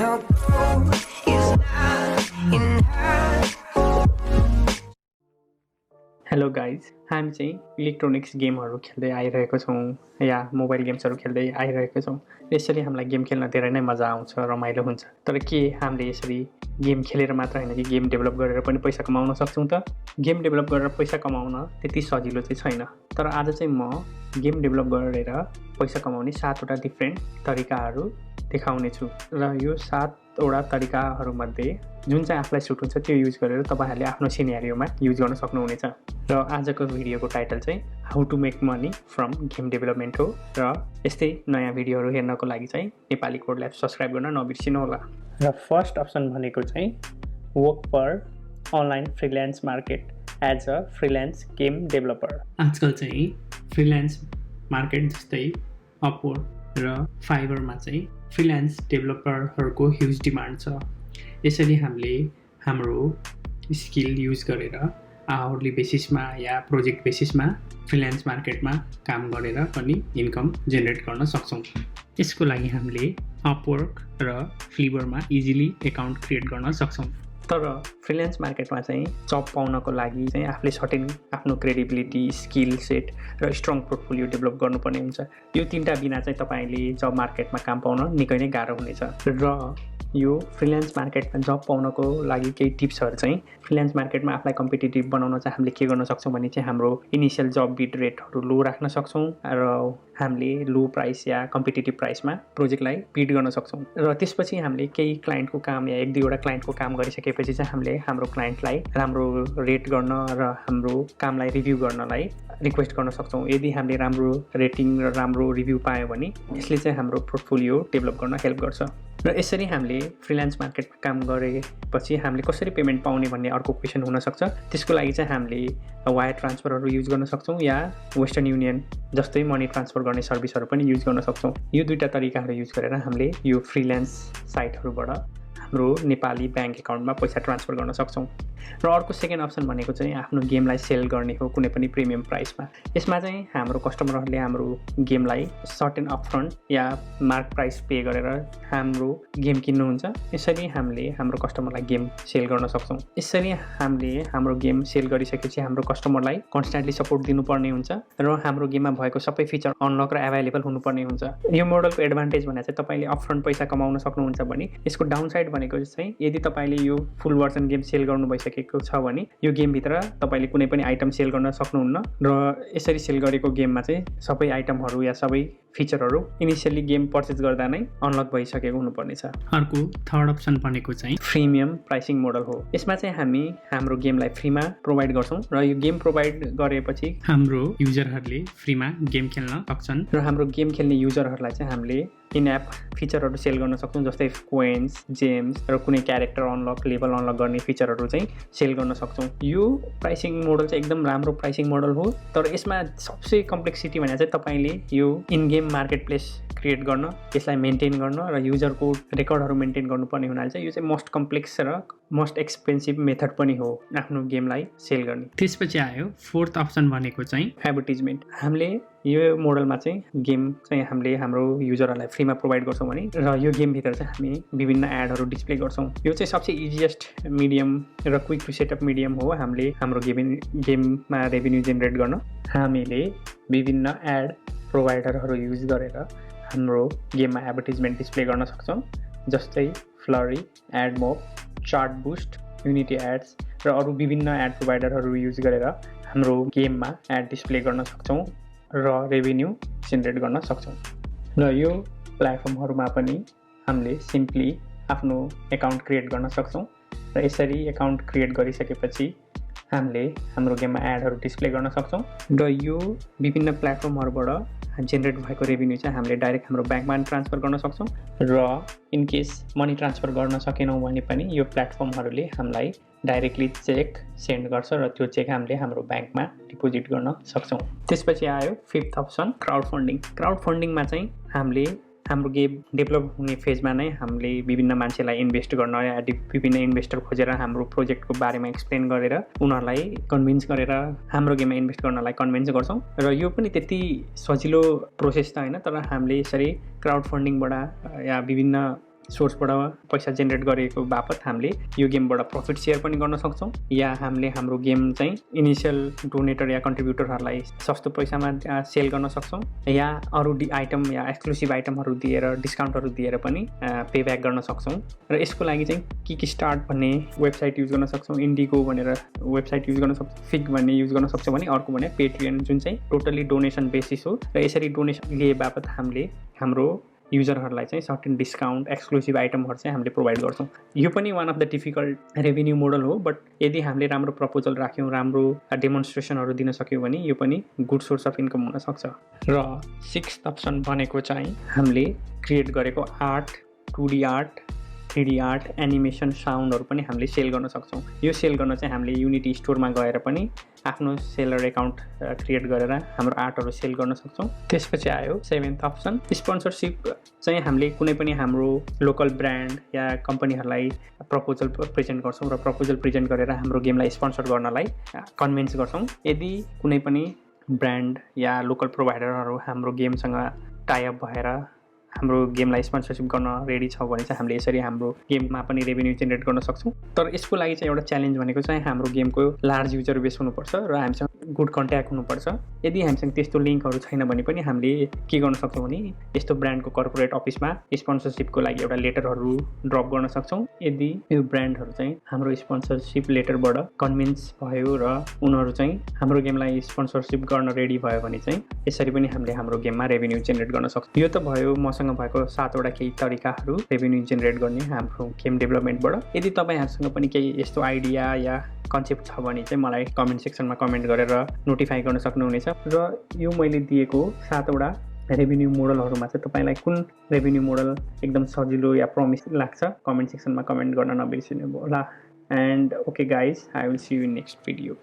no gold is not enough. Hello guys, हामी चाहिँ electronics गेमहरू खेल्दै आइरहेको छौँ या मोबाइल गेम्सहरू खेल्दै आइरहेको छौँ। यसरी हामीलाई गेम खेल्न धेरै नै मजा आउँछ, रमाइलो हुन्छ। तर के हामीले यसरी गेम खेलेर मात्र होइन कि गेम डेभलप गरेर पनि पैसा कमाउन सक्छौँ त? गेम डेभलप गरेर पैसा कमाउन त्यति सजिलो चाहिँ छैन। तर आज चाहिँ म गेम डेभलप गरेर पैसा कमाउने 7वटा डिफ्रेन्ट तरिकाहरू देखाउने छु र यो 7वटा तरिकाहरूमध्ये जुन चाहिँ आफूलाई सुट हुन्छ त्यो युज गरेर तपाईँहरूले आफ्नो सिनेरियोमा युज गर्न सक्नुहुनेछ। र आजको भिडियोको टाइटल चाहिँ how to make money from game development हो। र यस्तै नयाँ भिडियोहरू हेर्नको लागि चाहिँ नेपाली कोड ल्याब सब्सक्राइब गर्न नबिर्सिनु होला। र फर्स्ट अप्सन भनेको चाहिँ work for online freelance market as a freelance game developer. आजकल चाहिँ फ्रिल्यान्स मार्केट जस्तै अपवर्क र फाइबरमा चाहिँ फ्रिल्यान्स डेभलपरहरूको ह्युज डिमान्ड छ। यसरी हामीले हाम्रो स्किल युज गरेर आवरली बेसिसमा या प्रोजेक्ट बेसिसमा फ्रिल्यान्स मार्केटमा काम गरेर पनि इन्कम जेनेरेट गर्न सक्छौँ। यसको लागि हामीले अपवर्क र फ्लिबरमा इजिली एकाउन्ट क्रिएट गर्न सक्छौँ। तर फ्रिल्यान्स मार्केटमा चाहिँ जब पाउनको लागि चाहिँ आफूले सर्टेन आफ्नो क्रेडिबिलिटी, स्किल सेट र स्ट्रङ पोर्टफोलियो डेभलप गर्नुपर्ने हुन्छ। यो 3टा बिना चाहिँ तपाईँले जब मार्केटमा काम पाउन निकै नै गाह्रो हुनेछ। र यो फ्रिल्यान्स मार्केटमा जब पाउनको लागि केही टिप्सहरू चाहिँ फ्रिल्यान्स मार्केटमा आफूलाई कम्पिटिटिभ बनाउन चाहिँ हामीले के गर्न सक्छौँ भने चाहिँ हाम्रो इनिसियल जब बिड रेटहरू लो राख्न सक्छौँ र हामीले लो प्राइस या कम्पिटिटिभ प्राइसमा प्रोजेक्टलाई बिड गर्न सक्छौँ। र त्यसपछि हामीले केही क्लाइन्टको काम या 1-2वटा क्लाइन्टको काम गरिसकेपछि चाहिँ हामीले हाम्रो क्लाइन्टलाई राम्रो रेट गर्न र हाम्रो कामलाई रिभ्यू गर्नलाई रिक्वेस्ट गर्न सक्छौँ। यदि हामीले राम्रो रेटिङ र राम्रो रिभ्यू पायौँ भने यसले चाहिँ हाम्रो पोर्टफोलियो डेभलप गर्न हेल्प गर्छ। र यसरी हामीले फ्रिल्यान्स मार्केटमा काम गरेपछि हामीले कसरी पेमेन्ट पाउने भन्ने अर्को क्वेसन हुनसक्छ। त्यसको लागि चाहिँ हामीले वायर ट्रान्सफरहरू युज गर्न सक्छौँ या वेस्टर्न युनियन जस्तै मनी ट्रान्सफर गर्ने सर्भिसहरू पनि युज गर्न सक्छौँ। यो 2टा तरिकाहरू युज गरेर हामीले यो फ्रिल्यान्स साइटहरूबाट हाम्रो नेपाली ब्याङ्क एकाउन्टमा पैसा ट्रान्सफर गर्न सक्छौँ। र अर्को सेकेन्ड अप्सन भनेको चाहिँ आफ्नो गेमलाई सेल गर्ने हो कुनै पनि प्रिमियम प्राइसमा। यसमा चाहिँ हाम्रो कस्टमरहरूले हाम्रो गेमलाई सर्टेन अपफ्रन्ट या मार्क प्राइस पे गरेर हाम्रो गेम किन्नुहुन्छ। यसरी हामीले हाम्रो कस्टमरलाई गेम सेल गर्न सक्छौँ। यसरी हामीले हाम्रो गेम सेल गरिसकेपछि हाम्रो कस्टमरलाई कन्स्ट्यान्टली सपोर्ट दिनुपर्ने हुन्छ र हाम्रो गेममा भएको सबै फिचर अनलक र एभाइलेबल हुनुपर्ने हुन्छ। यो मोडलको एडभान्टेज भने चाहिँ तपाईँले अपफ्रन्ट पैसा कमाउन सक्नुहुन्छ भने यसको डाउनसाइड भनेको चाहिँ यदि तपाईँले यो फुल भर्जन गेम सेल गर्नु भइसकेको छ भने यो गेमभित्र तपाईँले कुनै पनि आइटम सेल गर्न सक्नुहुन्न र यसरी सेल गरेको गेममा चाहिँ सबै आइटमहरू या सबै फिचरहरू इनिसियली गेम पर्चेस गर्दा नै अनलक भइसकेको हुनुपर्नेछ। अर्को थर्ड अप्सन भनेको चाहिँ फ्रीमियम प्राइसिङ मोडल हो। यसमा चाहिँ हामी हाम्रो गेमलाई फ्रीमा प्रोभाइड गर्छौँ र यो गेम प्रोभाइड गरेपछि हाम्रो युजरहरूले फ्रीमा गेम खेल्न सक्छन् र हाम्रो गेम खेल्ने युजरहरूलाई चाहिँ हामीले इन एप फिचरहरू सेल गर्न सक्छौँ जस्तै कोइन्स, जेम्स र कुनै क्यारेक्टर अनलक, लेभल अनलक गर्ने फिचरहरू चाहिँ सेल गर्न सक्छौँ। यो प्राइसिङ मोडल चाहिँ एकदम राम्रो प्राइसिङ मोडल हो। तर यसमा सबसे कम्प्लेक्सिटी भने चाहिँ तपाईँले यो in game market place create गर्न, यसलाई मेन्टेन गर्न र युजरको रेकर्डहरू मेन्टेन गर्नुपर्ने हुनाले चाहिँ यो चाहिँ मोस्ट कम्प्लेक्स र मोस्ट एक्सपेन्सिभ मेथड पनि हो आफ्नो गेमलाई सेल गर्ने। त्यसपछि आयो फोर्थ अप्सन भनेको चाहिँ एडभर्टिजमेन्ट। हामीले यो मोडलमा चाहिँ गेम चाहिँ हामीले हाम्रो युजरहरूलाई फ्रीमा प्रोभाइड गर्छौँ भने र यो गेमभित्र चाहिँ हामी विभिन्न एडहरू डिस्प्ले गर्छौँ। यो चाहिँ सबसे इजिएस्ट मिडियम र क्विक टु सेटअप मिडियम हो हामीले हाम्रो गेममा रेभेन्यू जेनेरेट गर्न। हामीले विभिन्न एड प्रोभाइडरहरू युज गरेर हाम्रो गेममा एडभर्टिजमेन्ट डिस्प्ले गर्न सक्छौँ जस्तै Flurry, AdMob, Chartboost, Unity Ads र अरू विभिन्न एड प्रोभाइडरहरू युज गरेर हाम्रो गेममा एड डिस्प्ले गर्न सक्छौँ र रेभेन्यू जेनेरेट गर्न सक्छौँ। र यो प्लेटफर्महरूमा पनि हामीले सिम्पली आफ्नो एकाउन्ट क्रिएट गर्न सक्छौँ र यसरी एकाउन्ट क्रिएट गरिसकेपछि हामीले हाम्रो गेममा एडहरू डिस्प्ले गर्न सक्छौँ र यो विभिन्न प्लेटफर्महरूबाट जेनेरेट भएको रेभेन्यू चाहिँ हामीले डाइरेक्ट हाम्रो ब्याङ्कमा ट्रान्सफर गर्न सक्छौँ र इन केस मनी ट्रान्सफर गर्न सकेनौँ भने पनि यो प्लेटफर्महरूले हामीलाई डाइरेक्टली चेक सेन्ड गर्छ र त्यो चेक हामीले हाम्रो ब्याङ्कमा डिपोजिट गर्न सक्छौँ। त्यसपछि आयो fifth option crowd funding. Crowd फन्डिङमा चाहिँ हामीले हाम्रो गेम डेभलप हुने फेजमा नै हामीले विभिन्न मान्छेलाई इन्भेस्ट गर्न या विभिन्न इन्भेस्टर खोजेर हाम्रो प्रोजेक्टको बारेमा एक्सप्लेन गरेर उनीहरूलाई कन्भिन्स गरेर हाम्रो गेममा इन्भेस्ट गर्नलाई कन्भिन्स गर्छौँ र यो पनि त्यति सजिलो प्रोसेस त होइन। तर हामीले यसरी क्राउड फन्डिङबाट या विभिन्न सोर्सबाट पैसा जेनेरेट गरेको बापत हामीले यो गेमबाट प्रफिट सेयर पनि गर्न सक्छौँ या हामीले हाम्रो गेम चाहिँ इनिसियल डोनेटर या कन्ट्रिब्युटरहरूलाई सस्तो पैसामा सेल गर्न सक्छौँ या अरू आइटम या एक्सक्लुसिभ आइटमहरू दिएर डिस्काउन्टहरू दिएर पनि पे ब्याक गर्न सक्छौँ र यसको लागि चाहिँ किक स्टार्ट भन्ने वेबसाइट युज गर्न सक्छौँ इन्डिगो भनेर वेबसाइट युज गर्न सक्छौँ फिग भन्ने युज गर्न सक्छौँ भने अर्को भने पेट्रियन जुन चाहिँ टोटली डोनेसन बेसिस हो र यसरी डोनेसन लिए बापत हामीले हाम्रो युजरहरूलाई चाहिँ सर्टेन डिस्काउन्ट एक्सक्लुसिभ आइटमहरू चाहिँ हामीले प्रोभाइड गर्छौँ यो पनि one of the difficult revenue model हो बट यदि हामीले राम्रो प्रपोजल राख्यौँ राम्रो डेमोन्स्ट्रेसनहरू दिन सक्यौँ भने यो पनि गुड सोर्स अफ इन्कम हुनसक्छ र 6th अप्सन भनेको चाहिँ हामीले क्रिएट गरेको art 2D art 3D art animation साउन्डहरू पनि हामीले सेल गर्न सक्छौँ यो सेल गर्न चाहिँ हामीले युनिटी स्टोरमा गएर पनि आफ्नो सेलर एकाउन्ट क्रिएट गरेर हाम्रो आर्टहरू सेल गर्न सक्छौँ त्यसपछि आयो 7th अप्सन स्पोन्सरसिप चाहिँ हामीले कुनै पनि हाम्रो लोकल ब्रान्ड या कम्पनीहरूलाई प्रपोजल प्रेजेन्ट गर्छौँ र प्रपोजल प्रेजेन्ट गरेर हाम्रो गेमलाई स्पोन्सर गर्नलाई कन्भिन्स गर्छौँ यदि कुनै पनि ब्रान्ड या लोकल प्रोभाइडरहरू हाम्रो गेमसँग टाइअप भएर हाम्रो गेमलाई स्पोन्सरसिप गर्न रेडी छ भने चाहिँ हामीले यसरी हाम्रो गेममा पनि रेभेन्यू जेनेरेट गर्न सक्छौँ तर यसको लागि चाहिँ एउटा च्यालेन्ज भनेको चाहिँ हाम्रो गेमको लार्ज युजर बेस हुनुपर्छ र हामीसँग गुड कन्ट्याक्ट हुनुपर्छ यदि हामीसँग त्यस्तो लिङ्कहरू छैन भने पनि हामीले के गर्न सक्छौँ भने यस्तो ब्रान्डको कर्पोरेट अफिसमा स्पोन्सरसिपको लागि एउटा लेटरहरू ड्रप गर्न सक्छौँ यदि यो ब्रान्डहरू चाहिँ हाम्रो स्पोन्सरसिप लेटरबाट कन्भिन्स भयो र उनीहरू चाहिँ हाम्रो गेमलाई स्पोन्सरसिप गर्न रेडी भयो भने चाहिँ यसरी पनि हामीले हाम्रो गेममा रेभेन्यू जेनेरेट गर्न सक्छौँ यो त भयो मसँग भएको 7वटा केही तरिकाहरू रेभेन्यू जेनेरेट गर्ने हाम्रो गेम डेभलपमेन्टबाट यदि तपाईँहरूसँग पनि केही यस्तो आइडिया या कन्सेप्ट छ भने चाहिँ मलाई कमेन्ट सेक्सनमा कमेन्ट गरेर नोटिफाई गर्न सक्नुहुनेछ र यो मैले दिएको 7वटा रेभेन्यू मोडलहरूमा चाहिँ तपाईँलाई कुन रेभेन्यू मोडल एकदम सजिलो या प्रमिस लाग्छ कमेन्ट सेक्सनमा कमेन्ट गर्न नबिर्सिनु होला and okay guys I will see you in next video